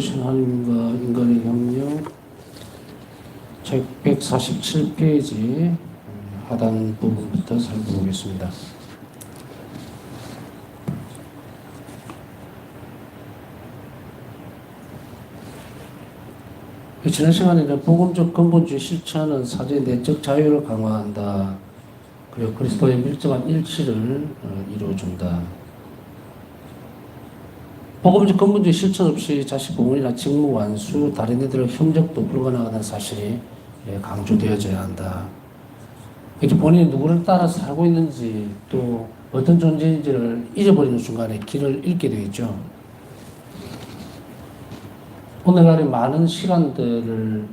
하나님과 인간의 협력 책 147페이지 하단 부분부터 살펴보겠습니다. 지난 시간에는 복음적 근본주의 실천은 사제의 내적 자유를 강화한다. 그리고 그리스도의 밀접한 일치를 이루어준다. 복음적 근본주의 실천 없이 자식 공헌이나 직무 완수, 다른 이들의 협력도 불가능하다는 사실이 강조되어져야 한다. 이렇게 본인이 누구를 따라 살고 있는지 또 어떤 존재인지를 잊어버리는 순간에 길을 잃게 되죠. 오늘날의 많은 시간들을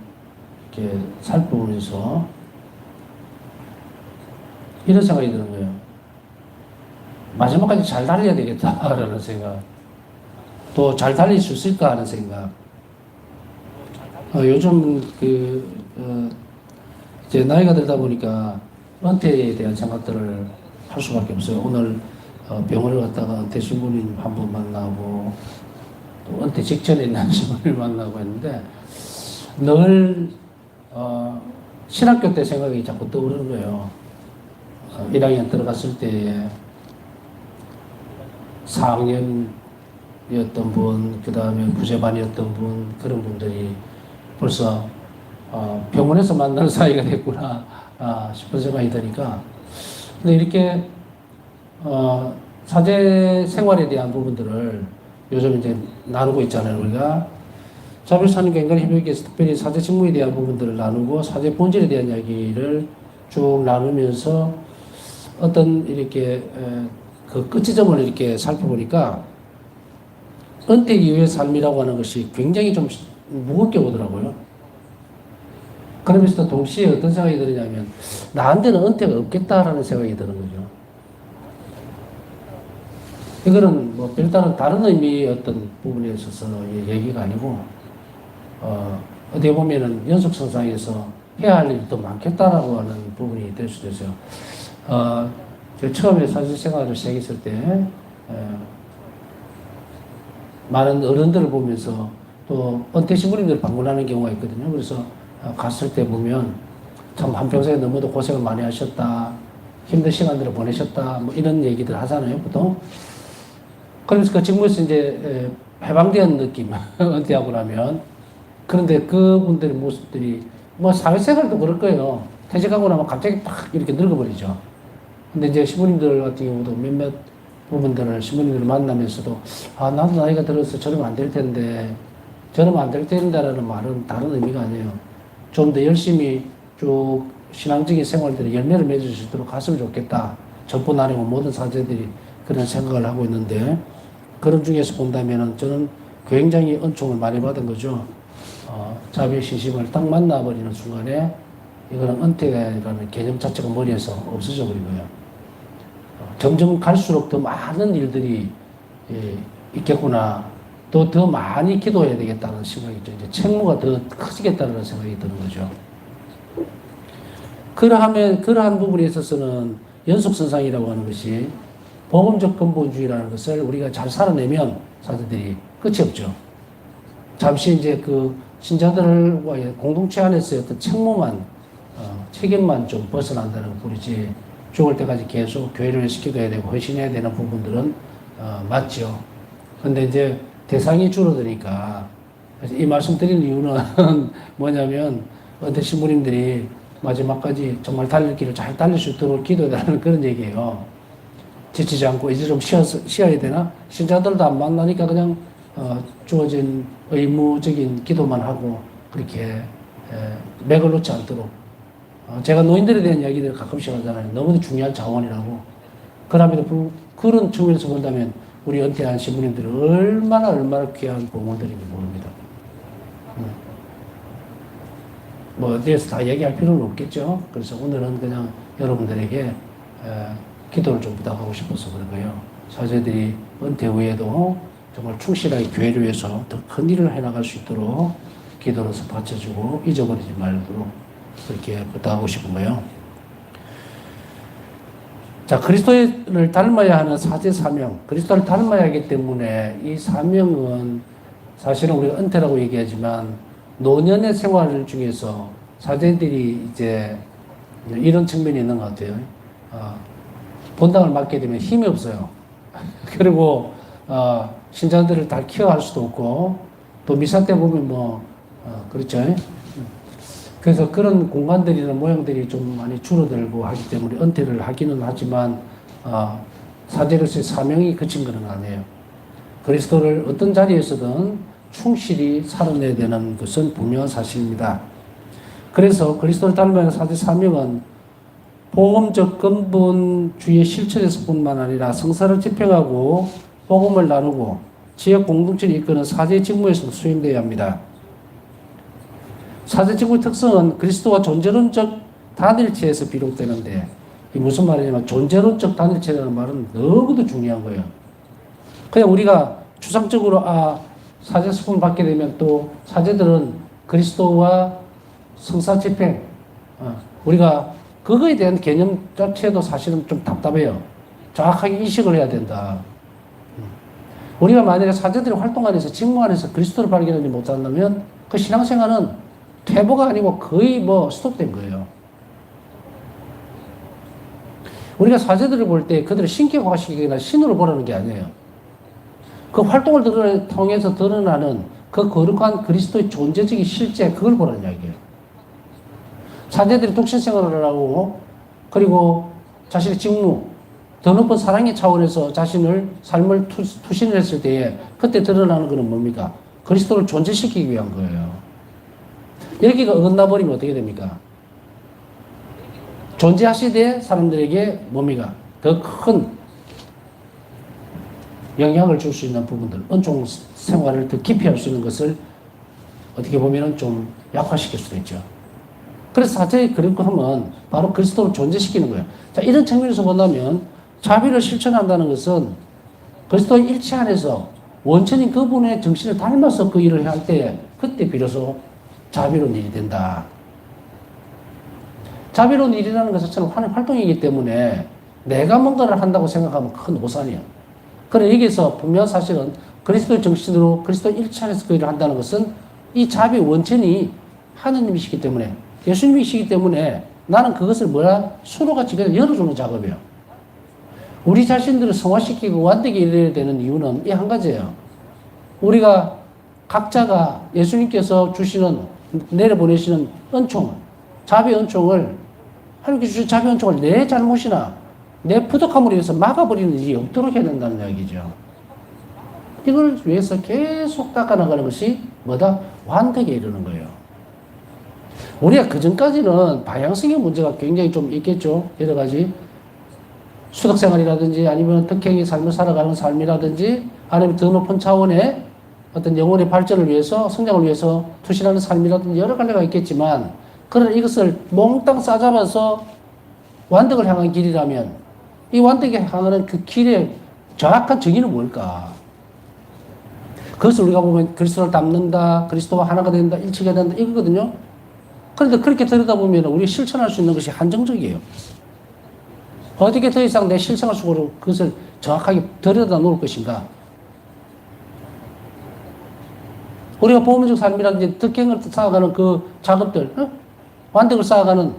이렇게 살펴보면서 이런 생각이 드는 거예요. 마지막까지 잘 달려야 되겠다라는 생각. 또 잘 달릴 수 있을까 하는 생각. 요즘 이제 나이가 들다 보니까 은퇴에 대한 생각들을 할 수밖에 없어요. 오늘 병원을 갔다가 은퇴 신부님 한 번 만나고 또 은퇴 직전에 있는 신부님을 만나고 했는데 늘 신학교 때 생각이 자꾸 떠오르는 거예요. 1학년 들어갔을 때에 4학년이었던 분, 그 다음에 부재반이었던 분, 그런 분들이 벌써 병원에서 만난 사이가 됐구나 싶은 생각이 드니까, 근데 이렇게 사제 생활에 대한 부분들을 요즘 이제 나누고 있잖아요. 우리가 자별사님과 인간의 협력에서 특별히 사제 직무에 대한 부분들을 나누고 사제 본질에 대한 이야기를 쭉 나누면서 어떤 이렇게 그 끝지점을 이렇게 살펴보니까 은퇴 이후의 삶이라고 하는 것이 굉장히 좀 무겁게 오더라고요. 그러면서 동시에 어떤 생각이 드느냐면 나한테는 은퇴가 없겠다라는 생각이 드는 거죠. 이거는 뭐 별다른 다른 의미의 어떤 부분에 있어서 얘기가 아니고 어떻게 보면은 연속선상에서 해야 할 일이 더 많겠다라고 하는 부분이 될 수도 있어요. 제가 처음에 사실 생활을 시작했을 때 많은 어른들을 보면서 또 은퇴 신부님들을 방문하는 경우가 있거든요. 그래서 갔을 때 보면 참 한평생에 너무도 고생을 많이 하셨다, 힘든 시간들을 보내셨다, 뭐 이런 얘기들 하잖아요, 보통. 그러면서 그 직무에서 이제 해방된 느낌, 은퇴하고 나면. 그런데 그분들의 모습들이 뭐 사회생활도 그럴 거예요. 퇴직하고 나면 갑자기 팍 이렇게 늙어버리죠. 근데 이제 신부님들 같은 경우도 몇몇 부분들을 신부님들을 만나면서도 나도 나이가 들어서 저러면 안 될 텐데, 저러면 안 될 텐데라는 말은 다른 의미가 아니에요. 좀 더 열심히 쭉 신앙적인 생활들이 열매를 맺을 수 있도록 갔으면 좋겠다. 저뿐 아니고 모든 사제들이 그런 생각을 하고 있는데, 그런 중에서 본다면은 저는 굉장히 은총을 많이 받은 거죠. 자비신심을 딱 만나버리는 순간에 이거는 은퇴라는 개념 자체가 머리에서 없어져 버리고요. 점점 갈수록 더 많은 일들이 있겠구나. 또 더 많이 기도해야 되겠다는 생각이 있죠. 이제 책무가 더 커지겠다는 생각이 드는 거죠. 그러한 부분에 있어서는 연속선상이라고 하는 것이 복음적 근본주의라는 것을 우리가 잘 살아내면 사제들이 끝이 없죠. 잠시 이제 그 신자들과의 공동체 안에서의 어떤 책임만 좀 벗어난다는 것뿐이지, 죽을 때까지 계속 교회를 시켜둬야 되고 헌신해야 되는 부분들은 맞죠. 근데 이제 대상이 줄어드니까, 이 말씀 드리는 이유는 뭐냐면 은퇴 신부님들이 마지막까지 정말 달릴 길을 잘 달릴 수 있도록 기도해달라는 그런 얘기예요. 지치지 않고 이제 좀 쉬어야 되나? 신자들도 안 만나니까 그냥 주어진 의무적인 기도만 하고 그렇게 맥을 놓지 않도록. 제가 노인들에 대한 이야기들을 가끔씩 하잖아요. 너무도 중요한 자원이라고. 그럼에도 그런 측면에서 본다면 우리 은퇴한 신부님들이 얼마나 귀한 공헌들인지 모릅니다. 뭐 어디에서 다 얘기할 필요는 없겠죠. 그래서 오늘은 그냥 여러분들에게 기도를 좀 부탁하고 싶어서 그런 거예요. 사제들이 은퇴 후에도 정말 충실하게 교회를 위해서 더 큰 일을 해나갈 수 있도록 기도로서 받쳐주고 잊어버리지 말도록 그렇게 부탁하고 싶은 거예요. 자, 그리스도를 닮아야 하는 사제 사명. 그리스도를 닮아야 하기 때문에 이 사명은 사실은 우리가 은퇴라고 얘기하지만 노년의 생활 중에서 사제들이 이제 이런 측면이 있는 것 같아요. 본당을 맡게 되면 힘이 없어요. 그리고 신자들을 다 케어할 수도 없고 또 미사 때 보면 그렇죠. 그래서 그런 공간들이나 모양들이 좀 많이 줄어들고 하기 때문에 은퇴를 하기는 하지만 사제로서의 사명이 그친 것은 아니에요. 그리스도를 어떤 자리에서든 충실히 살아내야 되는 것은 분명한 사실입니다. 그래서 그리스도를 닮아가는 사제 사명은 복음적 근본주의 실천에서뿐만 아니라 성사를 집행하고 복음을 나누고 지역 공동체를 이끄는 사제 직무에서도 수행되어야 합니다. 사제 직무의 특성은 그리스도와 존재론적 단일체에서 비롯되는데 이게 무슨 말이냐면 존재론적 단일체라는 말은 너무도 중요한 거예요. 그냥 우리가 추상적으로 사제 수품을 받게 되면 또 사제들은 그리스도와 성사 집행 우리가 그거에 대한 개념 자체도 사실은 좀 답답해요. 정확하게 인식을 해야 된다. 우리가 만약에 사제들이 활동 안에서 직무 안에서 그리스도를 발견하지 못한다면 그 신앙생활은 퇴보가 아니고 거의 스톱된 거예요. 우리가 사제들을 볼 때 그들을 신격화시키거나 신으로 보라는 게 아니에요. 그 활동을 통해서 드러나는 그 거룩한 그리스도의 존재적인 실제 그걸 보라는 이야기예요. 사제들이 독신 생활을 하고 그리고 자신의 직무 더 높은 사랑의 차원에서 자신을 삶을 투신을 했을 때에 그때 드러나는 것은 뭡니까? 그리스도를 존재시키기 위한 거예요. 여기가 어긋나버리면 어떻게 됩니까? 존재하시되 사람들에게 뭡니까? 더 큰 영향을 줄 수 있는 부분들, 은총 생활을 더 깊이 할 수 있는 것을 어떻게 보면 좀 약화시킬 수도 있죠. 그래서 사제의 그런 거 하면 바로 그리스도를 존재시키는 거예요. 자, 이런 측면에서 본다면 자비를 실천한다는 것은 그리스도의 일치 안에서 원천인 그분의 정신을 닮아서 그 일을 할 때 그때 비로소 자비로운 일이 된다. 자비로운 일이라는 것 자체는 활동이기 때문에 내가 뭔가를 한다고 생각하면 큰 오산이에요. 그래 여기서 분명한 사실은 그리스도의 정신으로 그리스도의 일치 안에서 그 일을 한다는 것은 이 자비의 원천이 하느님이시기 때문에 예수님이시기 때문에 나는 그것을 수로같이 그냥 열어주는 작업이에요. 우리 자신들을 성화시키고 완되게 이뤄야 되는 이유는 이 한 가지예요. 우리가 각자가 예수님께서 내려보내시는 은총, 자비 은총을 하나님께 주신 자비 은총을 내 잘못이나 내 부족함으로 인해서 막아버리는 일이 없도록 해야 된다는 이야기죠. 이걸 위해서 계속 닦아나가는 것이 완되게 이루는 거예요. 우리가 그전까지는 방향성의 문제가 굉장히 좀 있겠죠. 여러 가지. 수덕생활이라든지 아니면 덕행의 삶을 살아가는 삶이라든지 아니면 더 높은 차원의 어떤 영혼의 발전을 위해서 성장을 위해서 투신하는 삶이라든지 여러 가지가 있겠지만 그러나 이것을 몽땅 싸잡아서 완덕을 향한 길이라면 이 완덕에 향하는 그 길의 정확한 정의는 뭘까? 그것을 우리가 보면 그리스도를 닮는다, 그리스도와 하나가 된다, 일치가 된다 이거거든요. 그런데 그렇게 들여다보면 우리가 실천할 수 있는 것이 한정적이에요. 어떻게 더 이상 내 실생활 속으로 그것을 정확하게 들여다 놓을 것인가? 우리가 보험적 삶이라든지 덕행을 쌓아가는 그 작업들, 완덕을 쌓아가는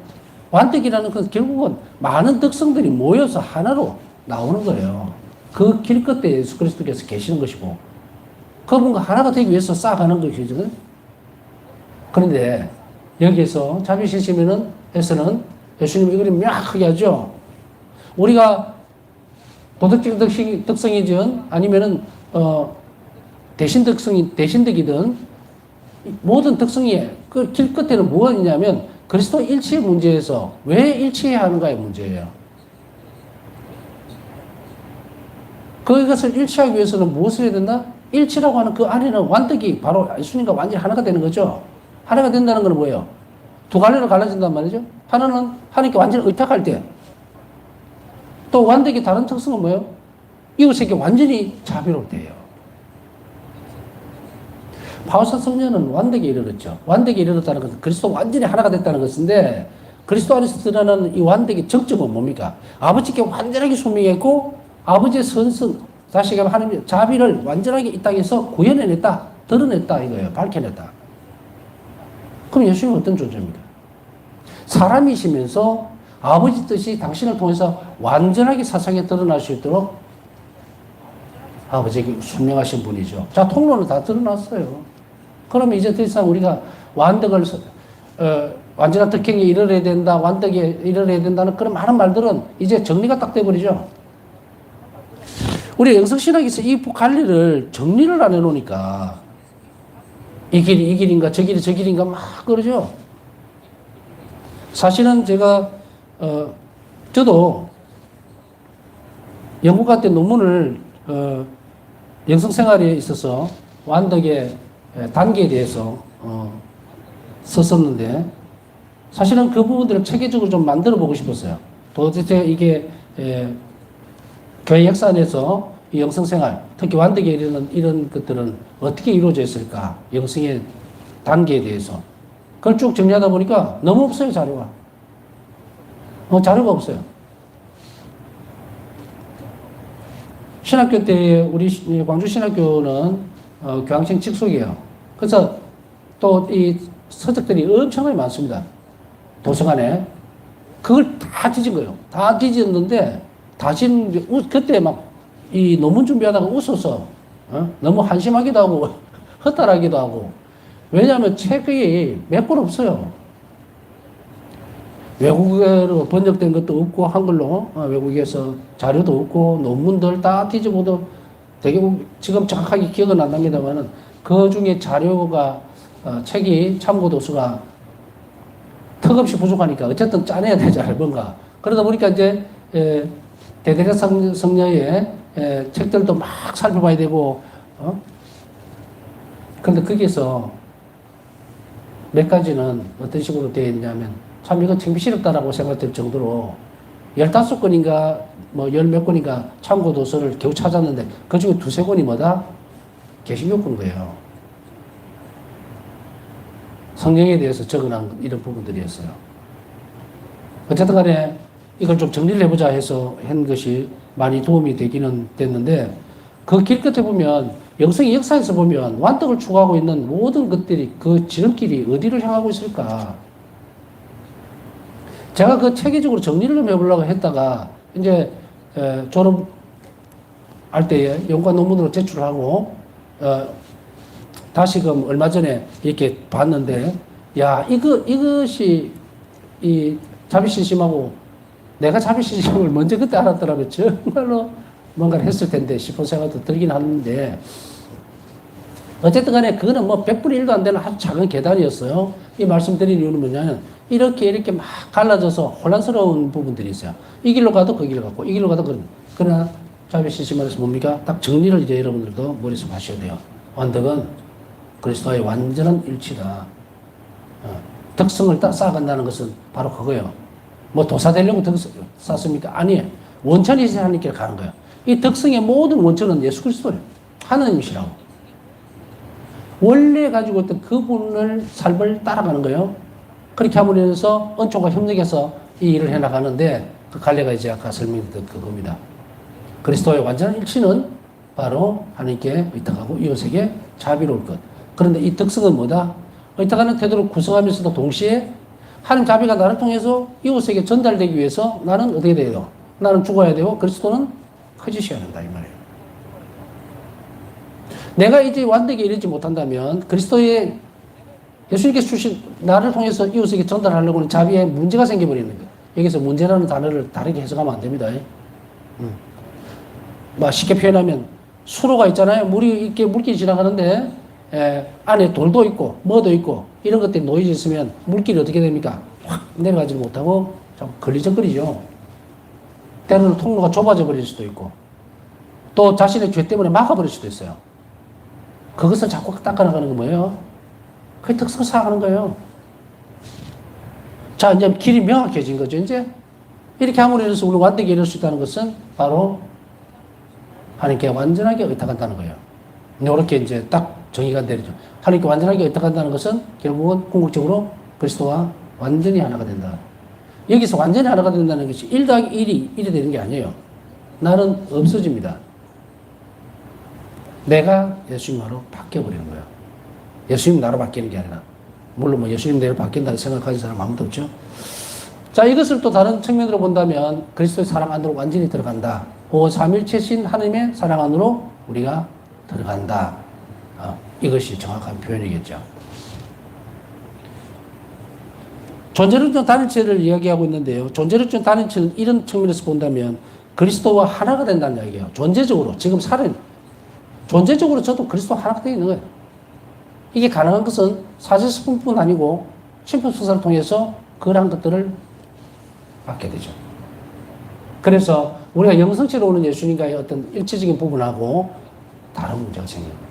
완덕이라는 건 결국은 많은 덕성들이 모여서 하나로 나오는 거예요. 그 길 끝에 예수 그리스도께서 계시는 것이고 그분과 하나가 되기 위해서 쌓아가는 것이거든요. 그런데 여기에서 자비신심에서는 예수님이 이걸 명확하게 하죠. 우리가 도덕적 덕성이든 아니면은 대신덕이든 모든 덕성이 그 길 끝에는 뭐가 있냐면 그리스도 일치의 문제에서 왜 일치해야 하는가의 문제예요. 그것을 일치하기 위해서는 무엇을 해야 된다? 일치라고 하는 그 안에는 완덕이 바로 예수님과 완전히 하나가 되는 거죠. 하나가 된다는 건 뭐예요? 두 갈래로 갈라진단 말이죠. 하나는 하나님께 완전히 의탁할 때. 또 완덕의 다른 특성은 뭐예요? 이웃에게 완전히 자비로울 때예요. 바울사 성녀는 완덕에 이르렀죠. 완덕에 이르렀다는 것은 그리스도 완전히 하나가 됐다는 것인데 그리스도 안에서 드러나는 이 완덕의 정점은 뭡니까? 아버지께 완전하게 소명했고 아버지의 선성, 다시 말하면 하나님의 자비를 완전하게 이 땅에서 구현해냈다. 드러냈다 이거예요. 밝혀냈다. 그럼 예수님은 어떤 존재입니까? 사람이시면서 아버지 뜻이 당신을 통해서 완전하게 세상에 드러날 수 있도록 아버지에게 순명하신 분이죠. 자, 통로는 다 드러났어요. 그러면 이제 더 이상 우리가 완덕을, 완전한 덕행에 이르러야 된다, 완덕에 이르러야 된다는 그런 많은 말들은 이제 정리가 딱 돼버리죠. 우리 영성신학에서 이 갈래를 정리를 안 해놓으니까 이 길이 이 길인가 저 길이 저 길인가 막 그러죠. 사실은 제가 저도 영국 갈 때 논문을 영성생활에 있어서 완덕의 단계에 대해서 썼었는데 사실은 그 부분들을 체계적으로 좀 만들어 보고 싶었어요. 도대체 이게 교회 역사 안에서 이 영성생활, 특히 완덕에 이르는 이런 것들은 어떻게 이루어져 있을까? 영성의 단계에 대해서. 그걸 쭉 정리하다 보니까 너무 없어요, 자료가. 자료가 없어요. 신학교 때, 우리 광주 신학교는 교황청 직속이에요. 그래서 또 이 서적들이 엄청나게 많습니다. 도서관에. 그걸 다 뒤진 거예요. 다 뒤졌는데, 그때 막 이 논문 준비하다가 웃어서, 너무 한심하기도 하고, 헛달하기도 하고. 왜냐하면 책이 몇 권 없어요. 외국어로 번역된 것도 없고, 한글로, 외국에서 자료도 없고, 논문들 다 뒤집어도 되게 지금 정확하게 기억은 안 납니다만은, 그 중에 자료가, 책이 참고 도서가 턱없이 부족하니까 어쨌든 짜내야 되잖아요, 뭔가. 그러다 보니까 이제, 대대적 성녀의 책들도 막 살펴봐야 되고, 그런데 거기에서 몇 가지는 어떤 식으로 되어 있냐면, 참 이거 창피스럽다라고 생각될 정도로 15권인가, 뭐 열 몇 권인가 참고 도서를 겨우 찾았는데, 그 중에 두세 권이 뭐다? 개신교권 거예요. 성령에 대해서 적어놓은 이런 부분들이었어요. 어쨌든 간에 이걸 좀 정리를 해보자 해서 한 것이 많이 도움이 되기는 됐는데, 그 길 끝에 보면, 영성의 역사에서 보면 완덕을 추구하고 있는 모든 것들이 그 지름길이 어디를 향하고 있을까? 제가 그 체계적으로 정리를 좀 해보려고 했다가, 이제, 졸업할 때에 연구한 논문으로 제출하고, 다시금 얼마 전에 이렇게 봤는데, 야, 이것이 이 자비신심하고 내가 자비신심을 먼저 그때 알았더라면 정말로 뭔가를 했을 텐데 싶은 생각도 들긴 하는데, 어쨌든 간에 그거는 뭐 100분의 1도 안 되는 아주 작은 계단이었어요. 이 말씀드린 이유는 뭐냐면, 이렇게 막 갈라져서 혼란스러운 부분들이 있어요. 이 길로 가도 그 길로 가고, 이 길로 가도 그러나 자비신심에서 뭡니까? 딱 정리를 이제 여러분들도 머릿속에 하셔야 돼요. 완덕은 그리스도의 완전한 일치다. 덕성을 쌓아간다는 것은 바로 그거예요. 뭐 도사 되려고 덕성 쌓습니까? 아니에요. 원천이 하나님께 가는 거예요. 이 덕성의 모든 원천은 예수 그리스도예요. 하나님이시라고. 원래 가지고 있던 그분을 삶을 따라가는 거예요. 그렇게 함으로 인해서 은총과 협력해서 이 일을 해나가는데, 그 갈래가 이제 아까 설명드렸던 그겁니다. 그리스도의 완전한 일치는 바로 하나님께 의탁하고 이웃에게 자비로울 것. 그런데 이 덕성은 뭐다? 의탁하는 태도를 구성하면서도 동시에 하나님 자비가 나를 통해서 이웃에게 전달되기 위해서 나는 어떻게 돼요? 나는 죽어야 되고 그리스도는 커지셔야 한다, 이 말이에요. 내가 이제 완덕에 이르지 못한다면 그리스도의 예수님께서 주신 나를 통해서 이웃에게 전달하려고 하는 자비에 문제가 생겨버리는 거예요. 여기서 문제라는 단어를 다르게 해석하면 안 됩니다. 뭐 쉽게 표현하면 수로가 있잖아요. 물길이 지나가는데 안에 돌도 있고 뭐도 있고 이런 것들이 놓여져 있으면 물길이 어떻게 됩니까? 확 내려가지 못하고 좀 걸리적거리죠. 때로는 통로가 좁아져 버릴 수도 있고 또 자신의 죄 때문에 막아버릴 수도 있어요. 그것을 자꾸 닦아나가는 건 뭐예요? 그게 덕성을 쌓아가는 거예요. 자, 이제 길이 명확해진 거죠, 이제. 이렇게 함으로 인해서 우리 완덕에 이룰 수 있다는 것은 바로 하나님께 완전하게 의탁한다는 거예요. 이렇게 이제 딱 정의가 되죠. 하나님께 완전하게 의탁한다는 것은 결국은 궁극적으로 그리스도와 완전히 하나가 된다. 여기서 완전히 하나가 된다는 것이 1 더하기 1이 되는 게 아니에요. 나는 없어집니다. 내가 예수님으로 바뀌어버리는 거예요. 예수님 나로 바뀌는 게 아니라. 물론 뭐 예수님 대로 바뀐다는 생각하는 사람 아무도 없죠. 자, 이것을 또 다른 측면으로 본다면 그리스도의 사랑 안으로 완전히 들어간다. 오 삼일체신 하나님의 사랑 안으로 우리가 들어간다. 이것이 정확한 표현이겠죠. 존재론적 단일체를 이야기하고 있는데요. 존재론적 단일체는 이런 측면에서 본다면 그리스도와 하나가 된다는 이야기예요. 존재적으로 지금 존재적으로 저도 그리스도와 하나가 되어 있는 거예요. 이게 가능한 것은 사제스품뿐 아니고 심판수사를 통해서 그러한 것들을 받게 되죠. 그래서 우리가 영성체로 오는 예수님과의 어떤 일체적인 부분하고 다른 문제가 생깁니다.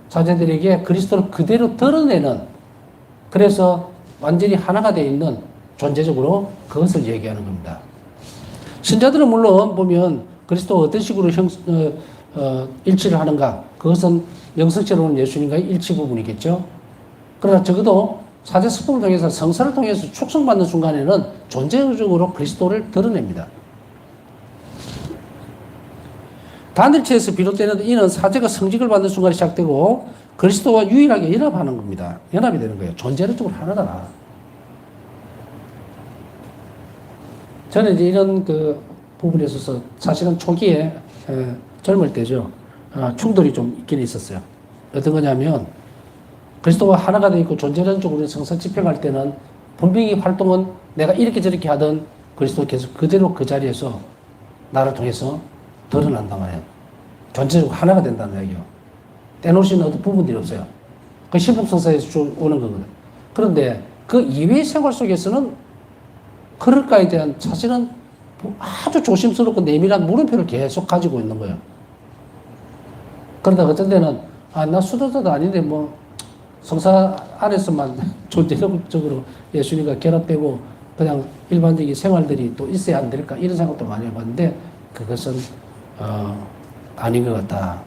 사제들에게 그리스도를 그대로 드러내는, 그래서 완전히 하나가 되어 있는 존재적으로 그것을 얘기하는 겁니다. 신자들은 물론 보면 그리스도가 어떤 식으로 일치를 하는가, 그것은 영성체로 오는 예수님과의 일치 부분이겠죠. 그러나 적어도 사제스품을 통해서 성사를 통해서 축성받는 순간에는 존재적으로 그리스도를 드러냅니다. 단일체에서 비롯되는 이는 사제가 성직을 받는 순간에 시작되고 그리스도와 유일하게 연합하는 겁니다. 연합이 되는 거예요. 존재적으로 하나다. 저는 이제 이런 그 부분에 있어서 사실은 초기에 젊을 때죠. 충돌이 좀 있긴 있었어요. 어떤 거냐면 그리스도와 하나가 되어 있고 존재론적으로 성사 집행할 때는 분명히 활동은 내가 이렇게 저렇게 하던 그리스도 계속 그대로 그 자리에서 나를 통해서 드러난단 말이에요. 존재적으로 하나가 된다는 얘기예요. 떼놓을 수 있는 어떤 부분들이 없어요. 그 신품성사에서 오는 거거든요. 그런데 그 이외의 생활 속에서는 그럴까에 대한 사실은 아주 조심스럽고 내밀한 물음표를 계속 가지고 있는 거예요. 그러다 어떤 때는 나 수도자도 아닌데 뭐 성사 안에서만 존재적으로 예수님과 결합되고 그냥 일반적인 생활들이 또 있어야 안 될까 이런 생각도 많이 해봤는데 그것은 아닌 것 같다.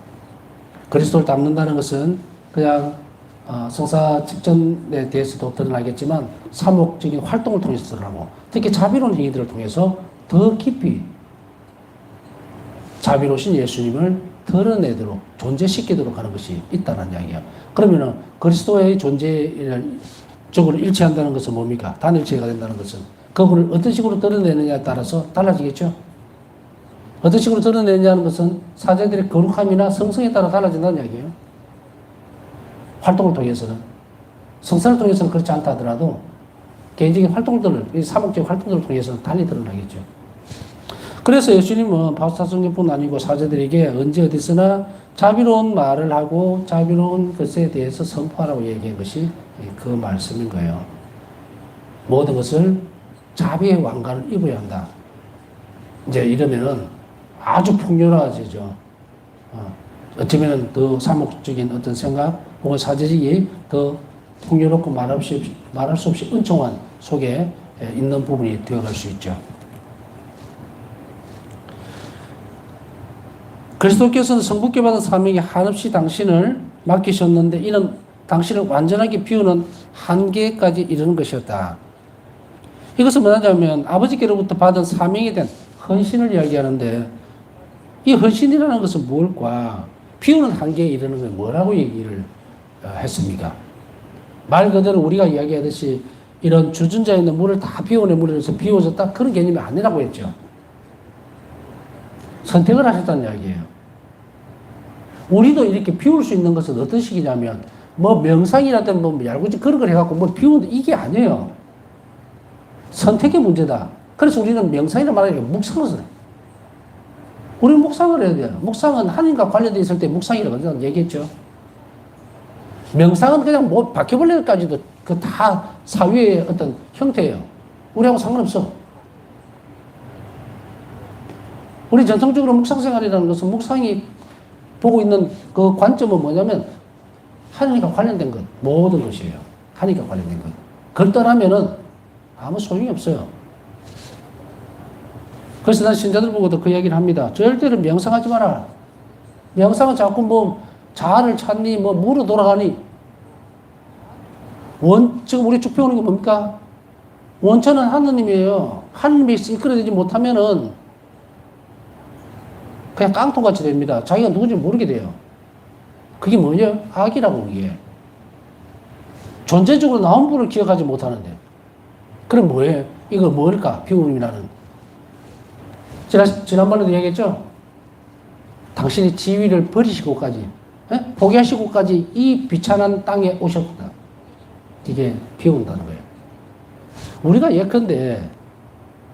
그리스도를 닮는다는 것은 그냥 성사 직전에 대해서도 드러나겠지만 사목적인 활동을 통해서 드러나고 특히 자비로운 행위들을 통해서 더 깊이 자비로우신 예수님을 드러내도록 존재시키도록 하는 것이 있다는 이야기예요. 그러면은 그리스도의 존재적으로 일치한다는 것은 뭡니까? 단일체가 된다는 것은 그분을 어떤 식으로 드러내느냐에 따라서 달라지겠죠. 어떤 식으로 드러내느냐는 것은 사제들의 거룩함이나 성성에 따라 달라진다는 이야기예요. 활동을 통해서는. 성사를 통해서는 그렇지 않다 하더라도 개인적인 활동들을, 사목적 활동들을 통해서는 달리 드러나겠죠. 그래서 예수님은 바우스타성뿐 아니고 사제들에게 언제 어디서나 자비로운 말을 하고 자비로운 것에 대해서 선포하라고 얘기한 것이 그 말씀인 거예요. 모든 것을 자비의 왕관을 입어야 한다. 이제 이러면은 아주 풍요로워지죠. 어쩌면 더 사목적인 어떤 생각 혹은 사제직이 더 풍요롭고 말할 수 없이 은총한 속에 있는 부분이 되어갈 수 있죠. 그리스도께서는 성부께 받은 사명에 한없이 당신을 맡기셨는데 이는 당신을 완전하게 비우는 한계까지 이르는 것이었다. 이것은 뭐냐면 아버지께로부터 받은 사명에 대한 헌신을 이야기하는데 이 헌신이라는 것은 뭘까? 비우는 한계에 이르는 건 뭐라고 얘기를 했습니까? 말 그대로 우리가 이야기하듯이 이런 주전자에 있는 물을 다 비워내물에서 비워졌다 그런 개념이 아니라고 했죠. 선택을 하셨다는 이야기예요. 우리도 이렇게 비울 수 있는 것은 어떤 식이냐면 뭐 명상이라든 뭐 얄궂이 그런 걸 해갖고 뭐 비우는 이게 아니에요. 선택의 문제다. 그래서 우리는 명상이라 말하니까 묵상을 해요. 우리는 묵상을 해야 돼요. 묵상은 하나님과 관련되어 있을 때 묵상이라고 얘기했죠. 명상은 그냥 뭐 바퀴벌레까지도 그 다 사유의 어떤 형태예요. 우리하고 상관없어. 우리 전통적으로 묵상 생활이라는 것은 묵상이 보고 있는 그 관점은 뭐냐면 하나님과 관련된 것, 모든 것이에요. 하나님과 관련된 것. 그걸 떠나면은 아무 소용이 없어요. 그래서 난 신자들 보고도 그 얘기를 합니다. 절대로 명상하지 마라. 명상은 자꾸 뭐 자아를 찾니, 뭐 무로 돌아가니. 지금 우리 쭉 배우는 게 뭡니까? 원천은 하느님이에요. 하느님이 이끌어내지 못하면은 그냥 깡통같이 됩니다. 자기가 누군지 모르게 돼요. 그게 뭐냐? 악이라고, 그게. 존재적으로 나온 분을 기억하지 못하는데. 그럼 뭐예요? 이거 뭘까? 비움이라는. 지난번에도 얘기했죠? 당신이 지위를 버리시고까지, 포기하시고까지 이 비천한 땅에 오셨다. 이게 비운다는 거예요. 우리가 예컨대,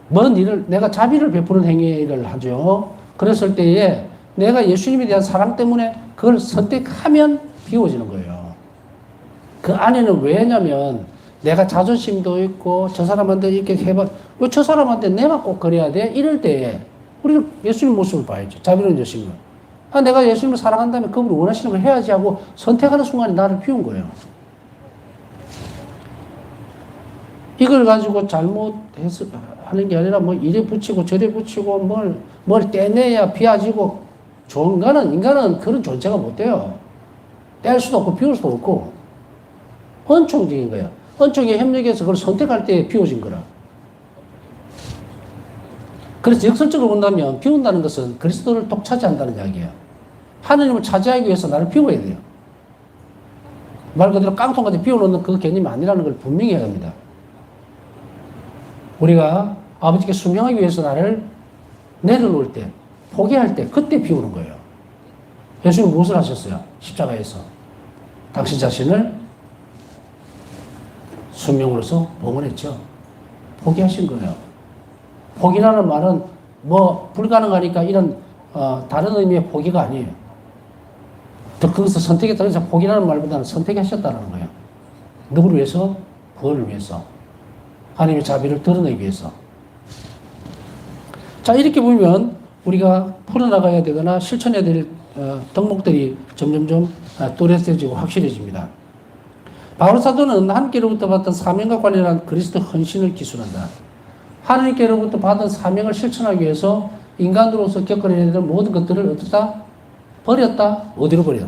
먼 일을, 내가 자비를 베푸는 행위를 하죠. 그랬을 때에 내가 예수님에 대한 사랑 때문에 그걸 선택하면 비워지는 거예요. 그 안에는 왜냐면 내가 자존심도 있고 저 사람한테 이렇게 해봐. 왜 저 사람한테 내가 꼭 그래야 돼? 이럴 때에 우리는 예수님 모습을 봐야죠. 자비로운 예수님을. 아, 내가 예수님을 사랑한다면 그분이 원하시는 걸 해야지 하고 선택하는 순간에 나를 비운 거예요. 이걸 가지고 잘못해서 하는 게 아니라 뭐 이래 붙이고 저래 붙이고 뭘 떼내야 비워지고 인간은 그런 존재가 못 돼요. 뗄 수도 없고 비울 수도 없고 은총적인 거야. 은총에 협력해서 그걸 선택할 때 비워진 거라. 그래서 역설적으로 본다면 비운다는 것은 그리스도를 독차지한다는 이야기예요. 하느님을 차지하기 위해서 나를 비워야 돼요. 말 그대로 깡통같이 비워놓는 그 개념이 아니라는 걸 분명히 해야 합니다. 우리가 아버지께 순명하기 위해서 나를 내려놓을 때, 포기할 때, 그때 비우는 거예요. 예수님 무엇을 하셨어요? 십자가에서. 당신 자신을 순명으로서 봉헌했죠. 포기하신 거예요. 포기라는 말은 불가능하니까 이런 다른 의미의 포기가 아니에요. 거기서 선택했다고 해서 포기라는 말보다는 선택하셨다는 거예요. 누구를 위해서? 그거를 위해서. 하나님의 자비를 드러내기 위해서. 자, 이렇게 보면 우리가 풀어나가야 되거나 실천해야 될 덕목들이 점점점 뚜렷해지고 확실해집니다. 바울 사도는 하나님께로부터 받은 사명과 관련한 그리스도 헌신을 기술한다. 하나님께로부터 받은 사명을 실천하기 위해서 인간으로서 겪어내야 될 모든 것들을 어떻다? 버렸다? 어디로 버려?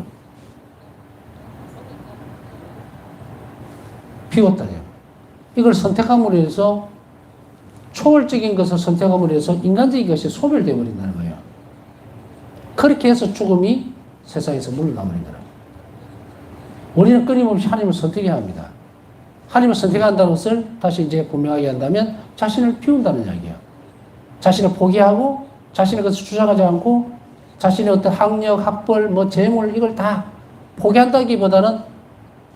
비웠다. 이걸 선택함으로 해서 초월적인 것을 선택함으로 해서 인간적인 것이 소멸되어 버린다는 거예요. 그렇게 해서 죽음이 세상에서 물러나버린 거예요. 우리는 끊임없이 하나님을 선택해야 합니다. 하나님을 선택한다는 것을 다시 이제 분명하게 한다면 자신을 비운다는 이야기예요. 자신을 포기하고 자신의 것을 주장하지 않고 자신의 어떤 학력, 학벌, 재물 이걸 다 포기한다기보다는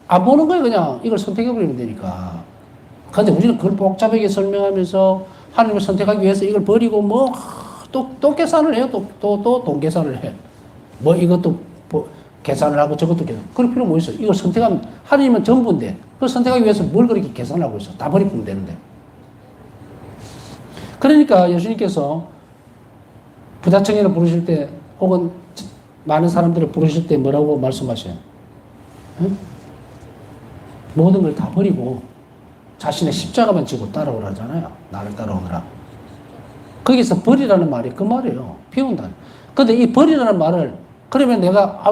안 보는 거예요. 그냥 이걸 선택해버리면 되니까. 그런데 우리는 그걸 복잡하게 설명하면서 하나님을 선택하기 위해서 이걸 버리고 또 계산을 해요. 또 돈 계산을 해. 이것도 계산을 하고 저것도 계산. 그럴 필요 뭐 있어. 이걸 선택하면 하나님은 전부인데 그걸 선택하기 위해서 뭘 그렇게 계산을 하고 있어. 다 버리면 되는데. 그러니까 예수님께서 부자청년을 부르실 때 혹은 많은 사람들을 부르실 때 뭐라고 말씀하셔요? 응? 모든 걸 다 버리고 자신의 십자가만 지고 따라오라잖아요. 나를 따라오느라. 거기서 버리라는 말이 그 말이에요. 비운다. 근데 이 버리라는 말을 그러면 내가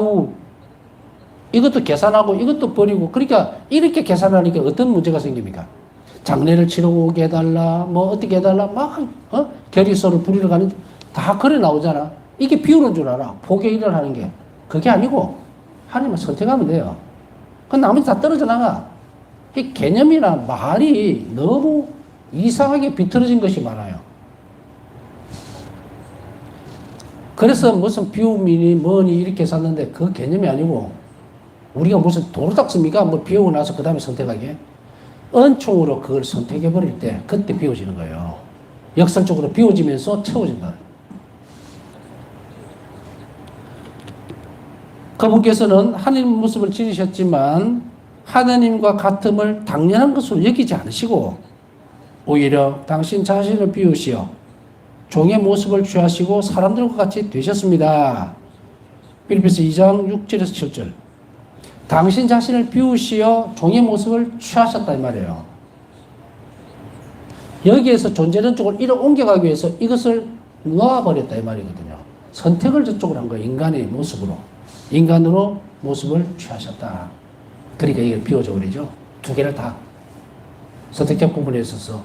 이것도 계산하고 이것도 버리고 그러니까 이렇게 계산하니까 어떤 문제가 생깁니까? 장례를 치르고 오게 해달라 어떻게 해달라 결의서를 부리러 가는데 다 그래 나오잖아. 이게 비우는 줄 알아. 포기 일을 하는 게. 그게 아니고 하나님을 선택하면 돼요. 그 나머지 다 떨어져 나가. 이 개념이나 말이 너무 이상하게 비틀어진 것이 많아요. 그래서 무슨 비움이니 뭐니 이렇게 샀는데 그 개념이 아니고 우리가 무슨 도로 닦습니까? 비우고 나서 그 다음에 선택하게. 은총으로 그걸 선택해버릴 때 그때 비워지는 거예요. 역설적으로 비워지면서 채워진다. 그분께서는 하나님 모습을 지니셨지만 하나님과 같음을 당연한 것으로 여기지 않으시고 오히려 당신 자신을 비우시어 종의 모습을 취하시고 사람들과 같이 되셨습니다. 빌립보서 2장 6절에서 7절. 당신 자신을 비우시어 종의 모습을 취하셨다 이 말이에요. 여기에서 존재는 쪽을 이로 옮겨가기 위해서 이것을 놓아버렸다 이 말이거든요. 선택을 저쪽으로 한 거예요. 인간의 모습으로. 인간으로 모습을 취하셨다. 그러니까 이게 비워져 버리죠. 두 개를 다 선택적 부분에 있어서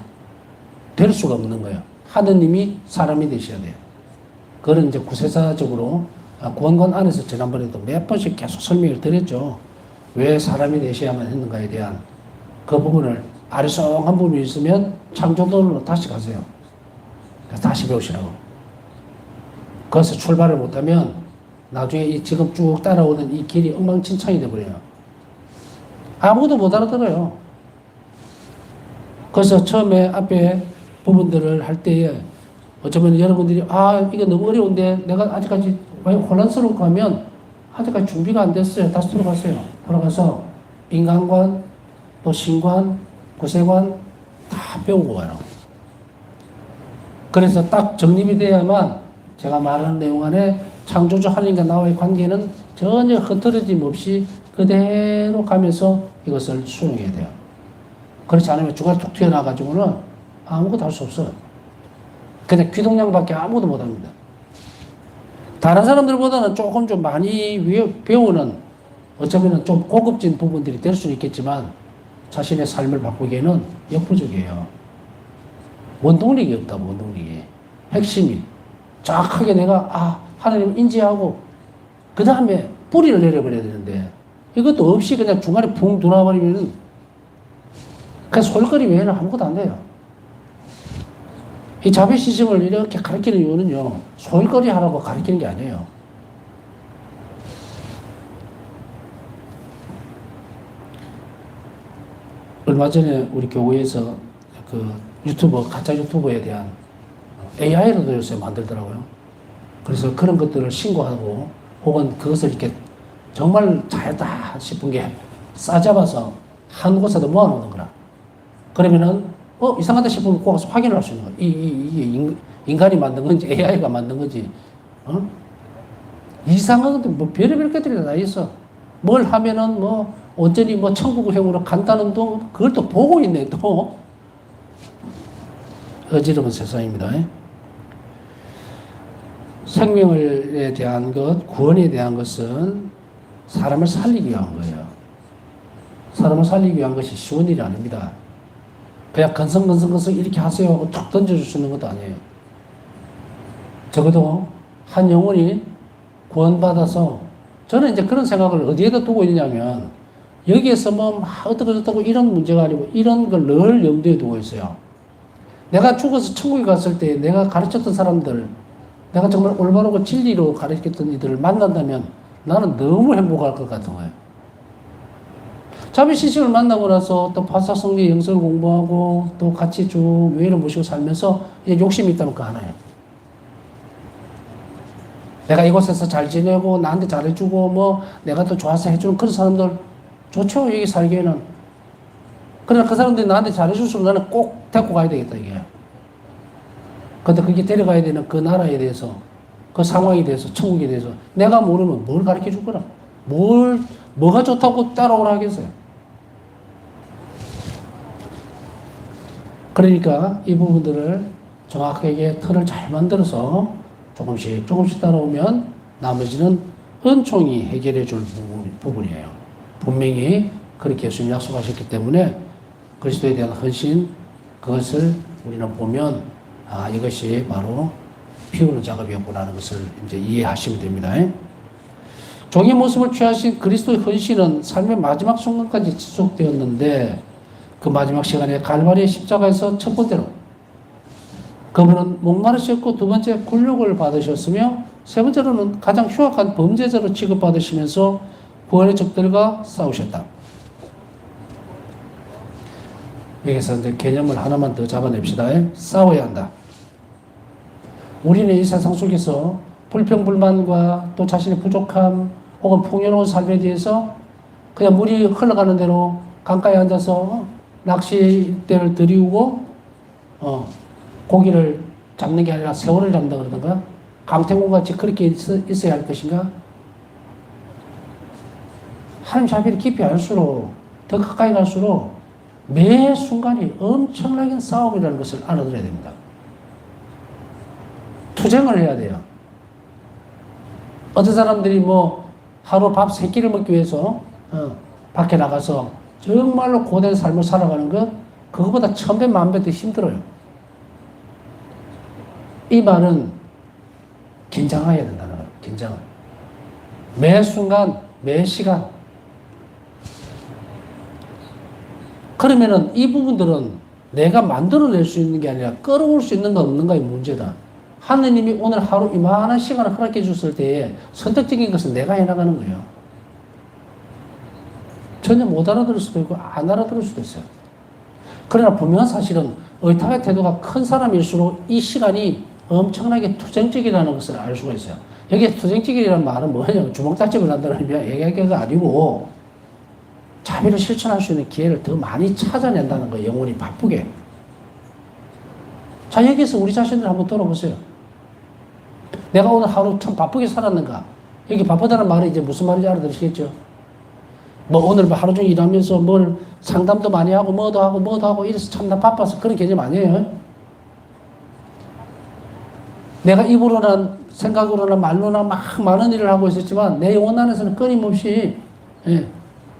될 수가 없는 거예요. 하느님이 사람이 되셔야 돼요. 그건 이제 구세사적으로 구원관 안에서 지난번에도 몇 번씩 계속 설명을 드렸죠. 왜 사람이 되셔야만 했는가에 대한 그 부분을 아리송한 부분이 있으면 창조론으로 다시 가세요. 다시 배우시라고. 거기서 출발을 못하면 나중에 이 지금 쭉 따라오는 이 길이 엉망진창이 돼버려요. 아무도 못 알아들어요. 그래서 처음에 앞에 부분들을 할 때에 어쩌면 여러분들이 이게 너무 어려운데 내가 아직까지 왜 혼란스럽고 하면 아직까지 준비가 안 됐어요. 다시 돌아가세요. 돌아가서 인간관, 또 신관, 구세관 다 배우고 와요. 그래서 딱 정립이 돼야만 제가 말하는 내용 안에 창조주 하나님과 나와의 관계는 전혀 흐트러짐 없이 그대로 가면서 이것을 수용해야 돼요. 그렇지 않으면 주가 툭 튀어나와가지고는 아무것도 할 수 없어요. 그냥 귀동냥밖에 아무것도 못합니다. 다른 사람들보다는 조금 좀 많이 배우는 어쩌면 좀 고급진 부분들이 될 수는 있겠지만 자신의 삶을 바꾸기에는 역부족이에요. 원동력이 없다, 원동력이. 핵심이. 정확하게 내가, 하나님 인지하고, 그 다음에 뿌리를 내려버려야 되는데, 이것도 없이 그냥 중간에 붕 들어와버리면, 그냥 솔거리 외에는 아무것도 안 돼요. 이 자비 시스템을 이렇게 가르치는 이유는요, 솔거리 하라고 가르치는 게 아니에요. 얼마 전에 우리 교회에서 가짜 유튜버에 대한 AI로도 요새 만들더라고요. 그래서 그런 것들을 신고하고 혹은 그것을 이렇게 정말 잘했다 싶은 게 싸잡아서 한 곳에다 모아놓는 거라. 그러면은, 이상하다 싶으면 꼭 가서 확인을 할 수 있는 거야. 이게 인간이 만든 건지 AI가 만든 건지, 이상한 것들, 별의별 것들이 다 있어. 뭘 하면은 온전히 천국형으로 간다는 그걸 또 보고 있네, 또. 어지러운 세상입니다. 생명에 대한 것, 구원에 대한 것은 사람을 살리기 위한 거예요. 사람을 살리기 위한 것이 쉬운 일이 아닙니다. 그냥 건성건성 이렇게 하세요 하고 툭 던져줄 수 있는 것도 아니에요. 적어도 한 영혼이 구원받아서 저는 이제 그런 생각을 어디에다 두고 있냐면 여기에서 어떻고 이런 문제가 아니고 이런 걸 늘 염두에 두고 있어요. 내가 죽어서 천국에 갔을 때 내가 가르쳤던 사람들, 내가 정말 올바르고 진리로 가르쳤던 이들을 만난다면 나는 너무 행복할 것 같은 거예요. 자비 시식을 만나고 나서 또 파사성리 영성을 공부하고 또 같이 쭉 외를 모시고 살면서 이제 욕심이 있다면 그거 하나예요. 내가 이곳에서 잘 지내고 나한테 잘해주고 내가 또 좋아서 해주는 그런 사람들 좋죠, 여기 살기에는. 그러나 그 사람들이 나한테 잘해줄수록 나는 꼭 데리고 가야 되겠다, 이게. 근데 그게 데려가야 되는 그 나라에 대해서, 그 상황에 대해서, 천국에 대해서 내가 모르면 뭘 가르쳐 줄 거라. 뭐가 좋다고 따라오라 하겠어요. 그러니까 이 부분들을 정확하게 틀을 잘 만들어서 조금씩 따라오면 나머지는 은총이 해결해 줄 부분이에요. 분명히 그렇게 예수님이 약속하셨기 때문에 그리스도에 대한 헌신, 그것을 우리는 보면 이것이 바로 피우는 작업이었구나 하는 것을 이제 이해하시면 됩니다. 종의 모습을 취하신 그리스도의 헌신은 삶의 마지막 순간까지 지속되었는데 그 마지막 시간에 갈바리의 십자가에서 첫 번째로 그분은 목마르셨고 두 번째 굴욕을 받으셨으며 세 번째로는 가장 흉악한 범죄자로 취급받으시면서 구원의 적들과 싸우셨다. 여기서 이제 개념을 하나만 더 잡아냅시다. 싸워야 한다. 우리는 이 세상 속에서 불평불만과 또 자신의 부족함 혹은 풍요로운 삶에 대해서 그냥 물이 흘러가는 대로 강가에 앉아서 낚싯대를 들이우고 고기를 잡는 게 아니라 새우를 잡는다 그러던가 강태공같이 그렇게 있어야 할 것인가? 하나님 자비를 깊이 알수록 더 가까이 갈수록 매 순간이 엄청나게 싸움이라는 것을 알아들어야 됩니다. 투쟁을 해야 돼요. 어떤 사람들이 하루 밥 3끼를 먹기 위해서 밖에 나가서 정말로 고된 삶을 살아가는 것 그거보다 1000배 만배 더 힘들어요. 이 말은 긴장해야 된다는 거예요. 긴장을. 매 순간, 매 시간. 그러면은 이 부분들은 내가 만들어낼 수 있는 게 아니라 끌어올 수 있는가 없는가의 문제다. 하느님이 오늘 하루 이만한 시간을 허락해 줬을 때에 선택적인 것은 내가 해나가는 거예요. 전혀 못 알아들을 수도 있고 안 알아들을 수도 있어요. 그러나 분명한 사실은 의탁의 태도가 큰 사람일수록 이 시간이 엄청나게 투쟁적이라는 것을 알 수가 있어요. 여기에 투쟁적이라는 말은 뭐냐면 주먹다짐을 한다는 얘기가 아니고 자비를 실천할 수 있는 기회를 더 많이 찾아낸다는 거예요. 영혼이 바쁘게. 자, 여기서 우리 자신들 한번 돌아보세요. 내가 오늘 하루 참 바쁘게 살았는가? 여기 바쁘다는 말이 이제 무슨 말인지 알아들으시겠죠? 뭐 오늘 하루 종일 일하면서 뭘 상담도 많이 하고 뭐도 하고 이래서 참 나 바빠서 그런 개념 아니에요. 내가 입으로나 생각으로나 말로나 막 많은 일을 하고 있었지만 내 영혼 안에서는 끊임없이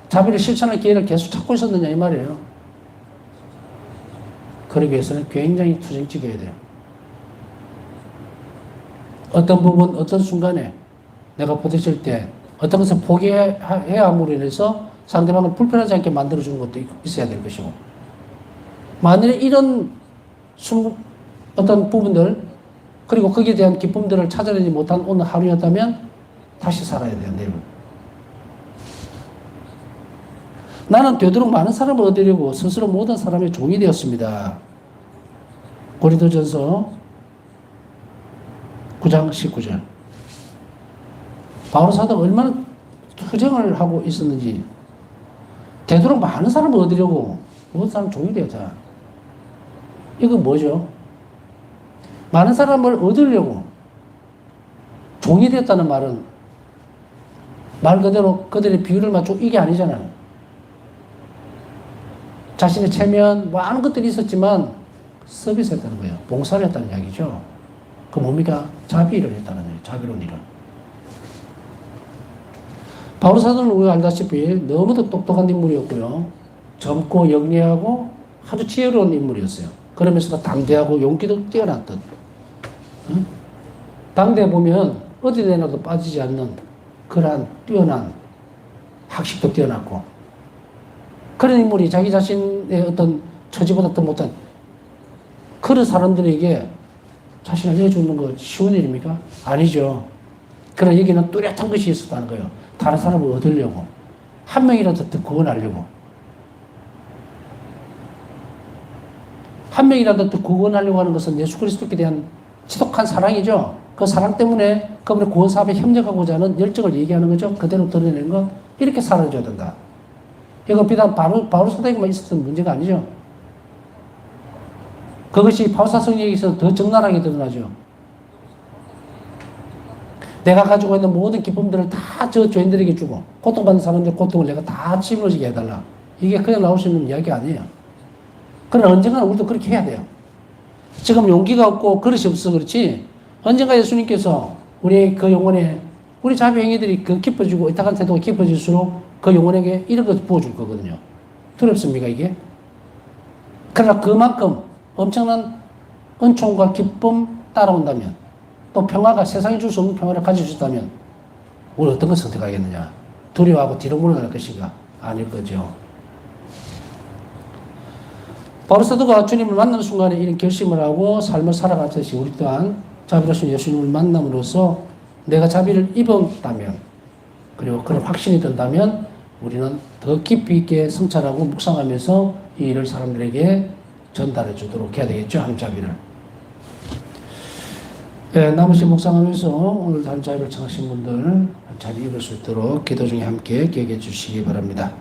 자비를 실천할 기회를 계속 찾고 있었느냐 이 말이에요. 그러기 위해서는 굉장히 투쟁적이어야 돼요. 어떤 부분, 어떤 순간에 내가 부딪힐 때 어떤 것을 포기해야 함으로 인해서 상대방을 불편하지 않게 만들어주는 것도 있어야 될 것이고, 만일에 이런 어떤 부분들 그리고 거기에 대한 기쁨들을 찾아내지 못한 오늘 하루였다면 다시 살아야 돼요. 내일. 나는 되도록 많은 사람을 얻으려고 스스로 모든 사람의 종이 되었습니다. 고린도전서 9장 19절. 바울 사도가 얼마나 투쟁을 하고 있었는지, 되도록 많은 사람을 얻으려고 모든 사람 종이 되었다. 이건 뭐죠? 많은 사람을 얻으려고 종이 되었다는 말은 말 그대로 그들의 비율을 맞추고 이게 아니잖아요. 자신의 체면, 많은 것들이 있었지만 서비스 했다는 거예요. 봉사를 했다는 이야기죠. 그 뭡니까? 자비를 했다는 거예요. 자비로운 일을. 바울 사도는 우리가 알다시피 너무도 똑똑한 인물이었고요. 젊고 영리하고 아주 지혜로운 인물이었어요. 그러면서도 담대하고 용기도 뛰어났던. 응? 당대에 보면 어디 내놔도 빠지지 않는 그러한 뛰어난 학식도 뛰어났고, 그런 인물이 자기 자신의 어떤 처지보다 더 못한 그런 사람들에게 자신을 내주는 거 쉬운 일입니까? 아니죠. 그러나 여기는 뚜렷한 것이 있었다는 거예요. 다른 사람을 얻으려고, 한 명이라도 더 구원하려고, 한 명이라도 더 구원하려고 하는 것은 예수 그리스도께 대한 지독한 사랑이죠. 그 사랑 때문에 그분의 구원 사업에 협력하고자 하는 열정을 얘기하는 거죠. 그대로 드러내는 것, 이렇게 살아줘야 된다. 이거 비단 바울 사도에게만 있었던 문제가 아니죠. 그것이 바울 사도에게 있어서 더 적나라하게 드러나죠. 내가 가지고 있는 모든 기쁨들을 다 저 죄인들에게 주고, 고통받는 사람들의 고통을 내가 다 짊어지게 해달라. 이게 그냥 나올 수 있는 이야기 아니에요. 그러나 언젠가는 우리도 그렇게 해야 돼요. 지금 용기가 없고 그릇이 없어 그렇지, 언젠가 예수님께서 우리 그 영혼에, 우리 자비 행위들이 그 깊어지고 의탁한 태도가 깊어질수록 그 영혼에게 이런 것을 부어줄 거거든요. 두렵습니까 이게? 그러나 그만큼 엄청난 은총과 기쁨 따라온다면, 또 평화가, 세상이 줄 수 없는 평화를 가질 수 있다면 우리 어떤 걸 선택하겠느냐? 두려워하고 뒤로 물러날 것인가? 아닐 거죠. 바울 사도가 주님을 만나는 순간에 이런 결심을 하고 삶을 살아갔듯이 우리 또한 자비로신 예수님을 만남으로써 내가 자비를 입었다면, 그리고 그런 확신이 든다면 우리는 더 깊이 있게 성찰하고 묵상하면서 이 일을 사람들에게 전달해 주도록 해야 되겠죠. 하나님 자비를. 남으신 묵상하면서 오늘 하나님 자비를 청하신 분들 자비 입을 수 있도록 기도 중에 함께 기억해 주시기 바랍니다.